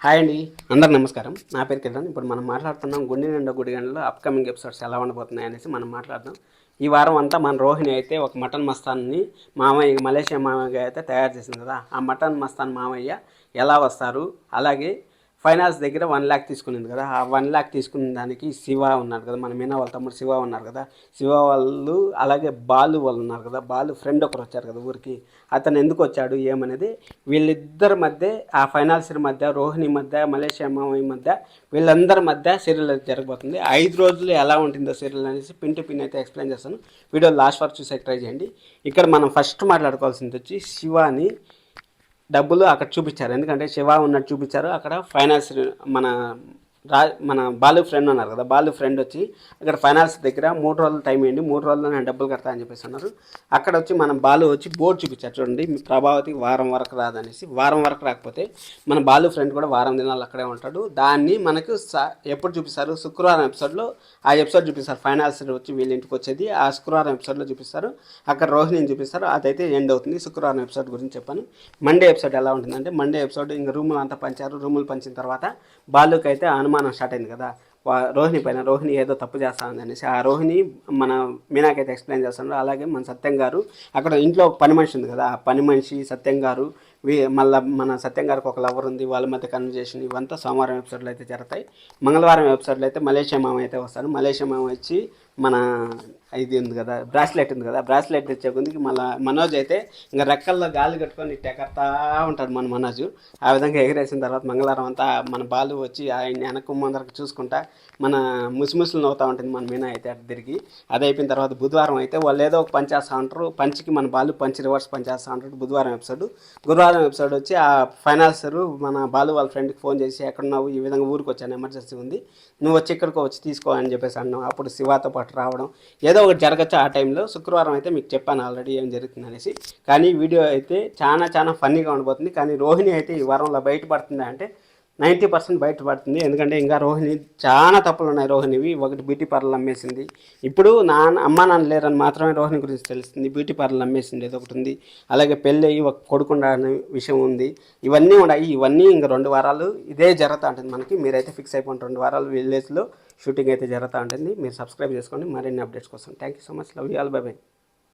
Hi అండి, అందరు నమస్కారం. నా పేరు కిరణ్. ఇప్పుడు మనం మాట్లాడుతున్నాం గుండె నిండా గుడిగంటలో అప్కమింగ్ ఎపిసోడ్స్ ఎలా ఉండబోతున్నాయి అనేసి మనం మాట్లాడదాం. ఈ వారం అంతా మన రోహిణి అయితే ఒక మటన్ మస్తాన్ని మామయ్య మలేషియా మామయ్య అయితే తయారు చేసింది కదా. ఆ మటన్ మస్తాన్ మామయ్య ఎలా వస్తారు, అలాగే ఫైనాన్స్ దగ్గర 1,00,000 తీసుకునింది కదా. ఆ 1,00,000 తీసుకున్న దానికి శివ ఉన్నారు కదా, మన మీనా వాళ్ళ తమ్ముడు శివ ఉన్నారు కదా. శివ వాళ్ళు అలాగే బాలు వాళ్ళు ఉన్నారు కదా. బాలు ఫ్రెండ్ ఒకరు వచ్చారు కదా ఊరికి. అతను ఎందుకు వచ్చాడు ఏమనేది వీళ్ళిద్దరి మధ్య, ఆ ఫైనాన్సర్ మధ్య, రోహిణి మధ్య, మలేషియా మామయ్య మధ్య, వీళ్ళందరి మధ్య సీరియల్ అయితే జరగబోతుంది. 5 రోజులు ఎలా ఉంటుందో సీరియల్ అనేసి పిన్ టు పిన్ అయితే ఎక్స్ప్లెయిన్ చేస్తాను. వీడియో లాస్ట్ వరకు చూసే ట్రై చేయండి. ఇక్కడ మనం ఫస్ట్ మాట్లాడుకోవాల్సింది వచ్చి శివాని డబ్బులు అక్కడ చూపించారు. ఎందుకంటే శివ ఉన్నట్టు చూపించారు. అక్కడ ఫైనాన్స్ మన బాలు ఫ్రెండ్ ఉన్నారు కదా, బాలు ఫ్రెండ్ వచ్చి అక్కడ ఫైనాన్స్ దగ్గర 3 రోజులు టైం ఇవ్వండి, 3 రోజుల్లో నేను డబ్బులు కడతా అని చెప్పేసి అన్నారు. అక్కడ వచ్చి మన బాలు వచ్చి బోర్డు చూపించారు. చూడండి, మీ ప్రభావతి వారం వరకు రాదనేసి. వారం వరకు రాకపోతే మన బాలు ఫ్రెండ్ కూడా వారం దినాలు అక్కడే ఉంటాడు. దాన్ని మనకు ఎప్పుడు చూపిస్తారు, శుక్రవారం ఎపిసోడ్లో ఆ ఎపిసోడ్ చూపిస్తారు. ఫైనాన్స్ వచ్చి వీళ్ళ ఇంటికి వచ్చేది ఆ శుక్రవారం ఎపిసోడ్లో చూపిస్తారు. అక్కడ రోహిణిని చూపిస్తారు. అదైతే ఎండ్ అవుతుంది. శుక్రవారం ఎపిసోడ్ గురించి చెప్పాను. మండే ఎపిసోడ్ ఎలా ఉంటుందంటే, మండే ఎపిసోడ్ ఇంకా రూములు అంతా పంచారు. రూములు పంచిన తర్వాత బాలుకి అయితే అనుమానం స్టార్ట్ అయింది కదా రోహిణి పైన. రోహిణి ఏదో తప్పు చేస్తా ఉంది అనేసి ఆ రోహిణి మన మీనాకైతే ఎక్స్ప్లెయిన్ చేస్తున్నారు. అలాగే మన సత్యం గారు అక్కడ ఇంట్లో పని మనిషి ఉంది కదా, ఆ పని మనిషి సత్యం గారు మళ్ళీ మన సత్యం గారికి ఒక లవర్ ఉంది, వాళ్ళ మధ్య కన్వర్జేషన్ ఇవంతా సోమవారం ఎపిసోడ్లో అయితే జరుగుతాయి. మంగళవారం ఎపిసోడ్లో అయితే మలేషియా మామ అయితే వస్తారు. మలేషియా మామ వచ్చి మన ఇది ఉంది కదా, బ్రాస్లెట్ ఉంది కదా, బ్రాస్లెట్ తెచ్చే ముందుకి మళ్ళీ మనోజ్ అయితే ఇంకా రెక్కల్లో గాలి కట్టుకొని ఎగరతా ఉంటాడు మన మనోజ్. ఆ విధంగా ఎగిరేసిన తర్వాత మంగళవారం అంతా మన బాలు వచ్చి ఆయన వెనక్కు ముందరకు చూసుకుంటా మన ముసిముసులు నవ్వుతూ ఉంటుంది మన మీనా అయితే అటు తిరిగి. అది అయిపోయిన తర్వాత బుధవారం అయితే వాళ్ళు ఏదో ఒక పంచి చేస్తూ ఉంటారు. పంచికి మన బాలు పంచి రివర్స్ పంచి చేస్తూ ఉంటాడు బుధవారం ఎపిసోడ్. గురువారం ఎపిసోడ్ వచ్చి ఆ ఫైనాన్సరు మన బాలు వాళ్ళ ఫ్రెండ్కి ఫోన్ చేసి ఎక్కడున్నావు, ఈ విధంగా ఊరికి వచ్చాను, ఎమర్జెన్సీ ఉంది, నువ్వు వచ్చి ఇక్కడికి వచ్చి తీసుకో అని చెప్పేసి అన్నావు. అప్పుడు శివాతో పాటు రావడం ఏదో ఒకటి జరగచ్చు ఆ టైంలో. శుక్రవారం అయితే మీకు చెప్పాను ఆల్రెడీ ఏం జరుగుతుంది అనేసి. కానీ వీడియో అయితే చాలా ఫన్నీగా ఉండబోతుంది. కానీ రోహిణి అయితే ఈ వారంలో బయటపడుతుంది అంటే 90% బయటపడుతుంది. ఎందుకంటే ఇంకా రోహిణి చాలా తప్పులు ఉన్నాయి రోహిణివి. ఒకటి బ్యూటీ పార్లర్ అమ్మేసింది. ఇప్పుడు అమ్మా నాన్న లేరని మాత్రమే రోహిణి గురించి తెలుస్తుంది. బ్యూటీ పార్లర్ అమ్మేసింది ఏదో ఒకటి ఉంది. అలాగే పెళ్ళి అయ్యి ఒక కొడుకుండా అనే విషయం ఉంది. ఇవన్నీ ఉన్నాయి. ఇవన్నీ ఇంకా 2 వారాలు ఇదే జరుగుతూ ఉంటుంది మనకి. మీరైతే ఫిక్స్ అయిపోండి, 2 వారాలు విలేజ్లో షూటింగ్ అయితే జరుగుతూ ఉంటుంది. మీరు సబ్స్క్రైబ్ చేసుకోండి మరిన్ని అప్డేట్స్ కోసం. Thank you so much. Love you all. By by.